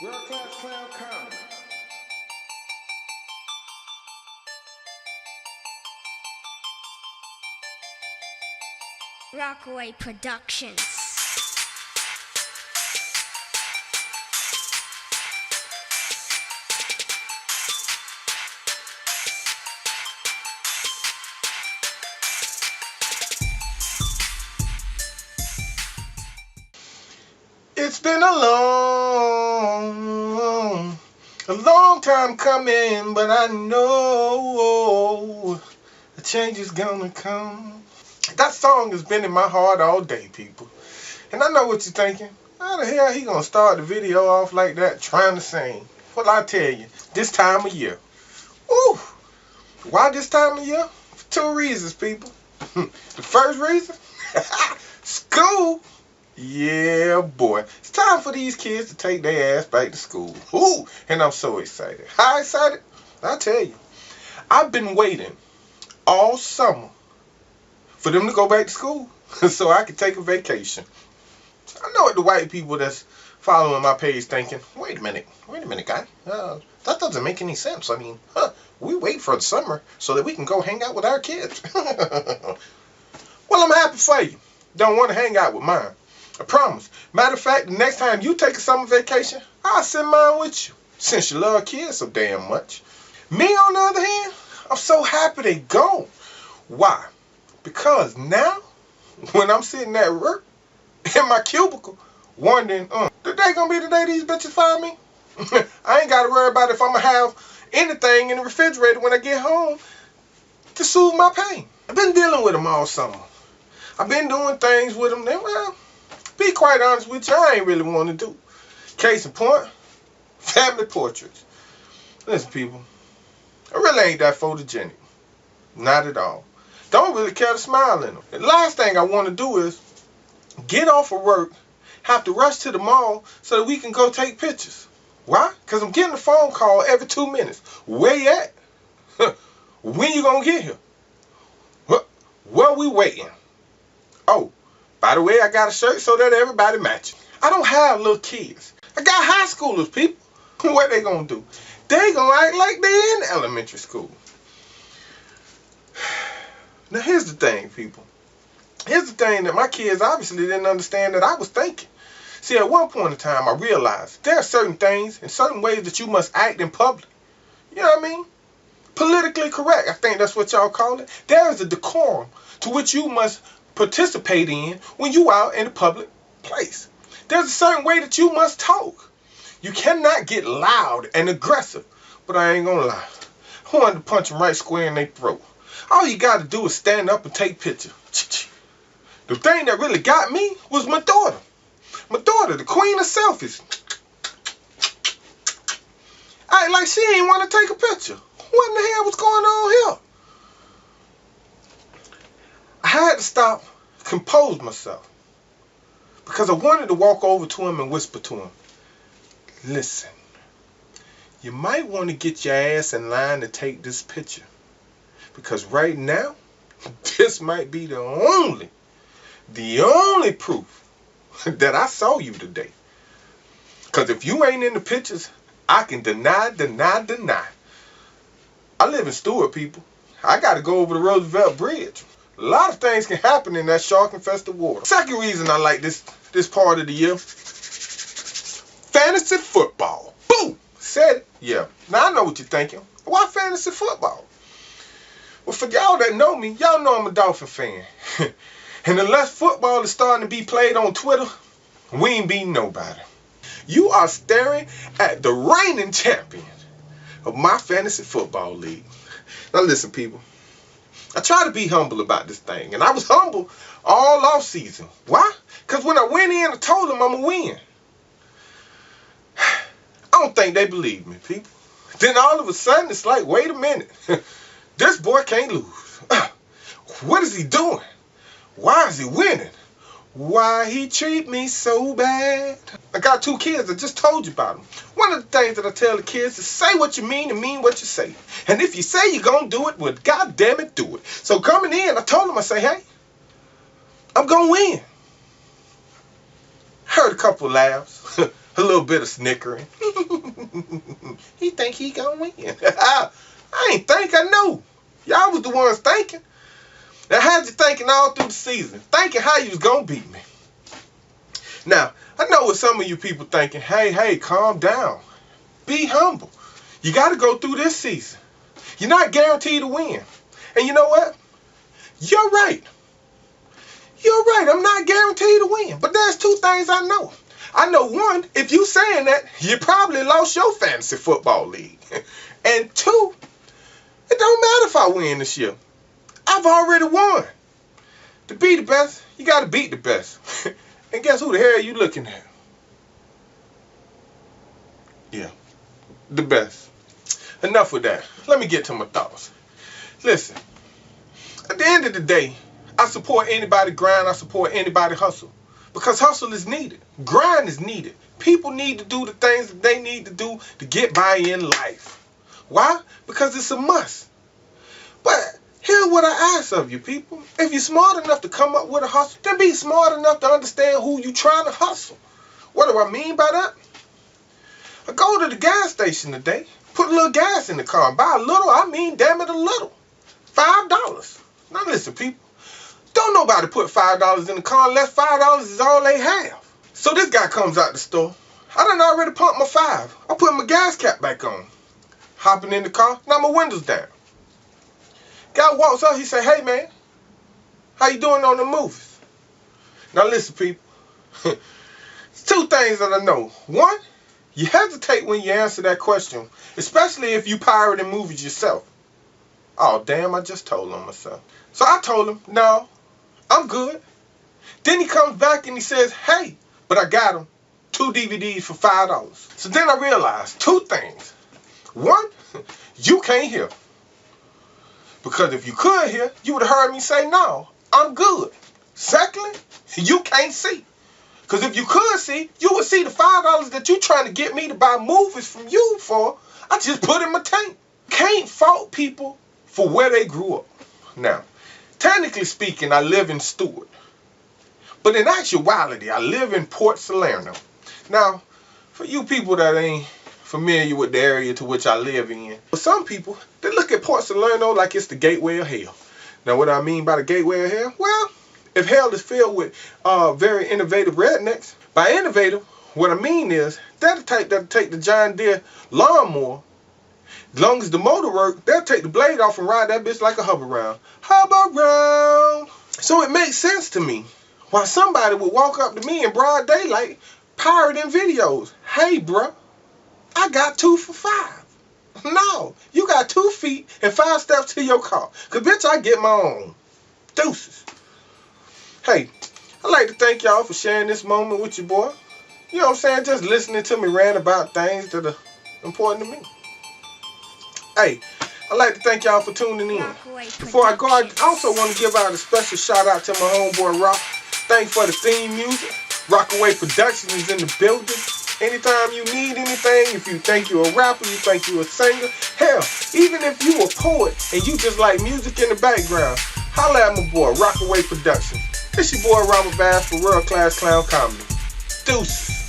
World Class Clown Comedy. Rockaway Productions. It's been a long time coming, but I know a change is gonna come. That song has been in my heart all day, people. And I know what you're thinking. How the hell he gonna start the video off like that, trying to sing? Well, I tell you, this time of year. Woo! Why this time of year? For two reasons, people. The first reason, school. Yeah, boy. It's time for these kids to take their ass back to school. Ooh, and I'm so excited. How excited? I'll tell you. I've been waiting all summer for them to go back to school so I can take a vacation. I know what the white people that's following my page thinking, wait a minute, guy. That doesn't make any sense. I mean, we wait for the summer so that we can go hang out with our kids. Well, I'm happy for you. Don't want to hang out with mine. I promise. Matter of fact, the next time you take a summer vacation, I'll send mine with you, since you love kids so damn much. Me, on the other hand, I'm so happy they gone. Why? Because now, when I'm sitting at work, in my cubicle, wondering, the day gonna be the day these bitches find me? I ain't gotta worry about if I'm gonna have anything in the refrigerator when I get home to soothe my pain. I've been dealing with them all summer. I've been doing things with them that, well, be quite honest with you, I ain't really want to do. Case in point, family portraits. Listen, people, I really ain't that photogenic. Not at all. Don't really care to smile in them. The last thing I want to do is get off of work, have to rush to the mall so that we can go take pictures. Why? Because I'm getting a phone call every 2 minutes. Where you at? When you gonna get here? Where we waiting? Oh, by the way, I got a shirt so that everybody matches. I don't have little kids. I got high schoolers, people. What they gonna do? They gonna act like they in elementary school. Now here's the thing, people. Here's the thing that my kids obviously didn't understand that I was thinking. See, at one point in time, I realized there are certain things and certain ways that you must act in public. You know what I mean? Politically correct, I think that's what y'all call it. There is a decorum to which you must participate in when you out in a public place. There's a certain way that you must talk. You cannot get loud and aggressive. But I ain't gonna lie, I wanted to punch them right square in their throat. All you gotta do is stand up and take pictures. The thing that really got me was my daughter. My daughter, the queen of selfies. Act like she ain't want to take a picture. What in the hell was going on here? I had to stop, compose myself, because I wanted to walk over to him and whisper to him, listen, you might want to get your ass in line to take this picture, because right now, this might be the only proof that I saw you today. Because if you ain't in the pictures, I can deny. I live in Stewart, people. I got to go over the Roosevelt Bridge. A lot of things can happen in that shark-infested water. Second reason I like this part of the year, fantasy football. Boom! Said it. Yeah. Now I know what you're thinking. Why fantasy football? Well, for y'all that know me, y'all know I'm a Dolphin fan. And unless football is starting to be played on Twitter, we ain't beating nobody. You are staring at the reigning champion of my fantasy football league. Now listen, people. I try to be humble about this thing. And I was humble all off season. Why? Because when I went in, I told them I'm going to win. I don't think they believed me, people. Then all of a sudden, it's like, wait a minute. This boy can't lose. What is he doing? Why is he winning? Why he treat me so bad? I got 2 kids. I just told you about them. One of the things that I tell the kids is say what you mean and mean what you say. And if you say you're going to do it, well, God damn it, do it. So coming in, I told them, I say, hey, I'm going to win. Heard a couple laughs, a little bit of snickering. He think he gonna win. I ain't think, I knew. Y'all was the ones thinking. I had you thinking all through the season, thinking how you was gonna beat me. Now, I know what some of you people thinking, hey, calm down. Be humble. You gotta go through this season. You're not guaranteed to win. And you know what? You're right. You're right. I'm not guaranteed to win. But there's two things I know. I know one, if you saying that, you probably lost your fantasy football league. And two, it don't matter if I win this year. I've already won. To be the best, you got to beat the best. And guess who the hell are you looking at? Yeah, the best. Enough with that. Let me get to my thoughts. Listen, at the end of the day, I support anybody grind. I support anybody hustle. Because hustle is needed. Grind is needed. People need to do the things that they need to do to get by in life. Why? Because it's a must. But here's what I ask of you, people. If you're smart enough to come up with a hustle, then be smart enough to understand who you're trying to hustle. What do I mean by that? I go to the gas station today, put a little gas in the car, and by a little, I mean damn it a little. $5. Now listen, people. Don't nobody put $5 in the car unless $5 is all they have. So this guy comes out the store. I done already pumped my $5. I put my gas cap back on. Hopping in the car, now my windows down. Guy walks up, he say, hey man, how you doing on the movies? Now listen, people. It's two things that I know. One, you hesitate when you answer that question, especially if you pirating movies yourself. Oh damn, I just told on myself. So I told him, no, I'm good. Then he comes back and he says, hey, but I got him 2 DVDs for $5. So then I realized two things. One, you can't hear. Because if you could hear, you would have heard me say, no, I'm good. Secondly, you can't see. Because if you could see, you would see the $5 that you're trying to get me to buy movies from you for, I just put in my tank. Can't fault people for where they grew up. Now, technically speaking, I live in Stewart. But in actuality, I live in Port Salerno. Now, for you people that ain't familiar with the area to which I live in, for some people, they look at Port Salerno like it's the gateway of hell. Now, what do I mean by the gateway of hell? Well, if hell is filled with very innovative rednecks, by innovative, what I mean is, they're the type that'll take the John Deere lawnmower. As long as the motor work, they'll take the blade off and ride that bitch like a hover round. Hover round. So it makes sense to me why somebody would walk up to me in broad daylight pirating videos. Hey, bruh, I got 2 for $5. No, you got 2 feet and 5 steps to your car. Because, bitch, I get my own. Deuces. Hey, I'd like to thank y'all for sharing this moment with your boy. You know what I'm saying? Just listening to me rant about things that are important to me. Hey, I'd like to thank y'all for tuning in. Before I go, I also want to give out a special shout out to my homeboy Rock. Thanks for the theme music. Rockaway Productions is in the building. Anytime you need anything, if you think you're a rapper, you think you're a singer, hell, even if you a poet and you just like music in the background, holla at my boy, Rockaway Productions. It's your boy Robert Bass for World Class Clown Comedy. Deuces.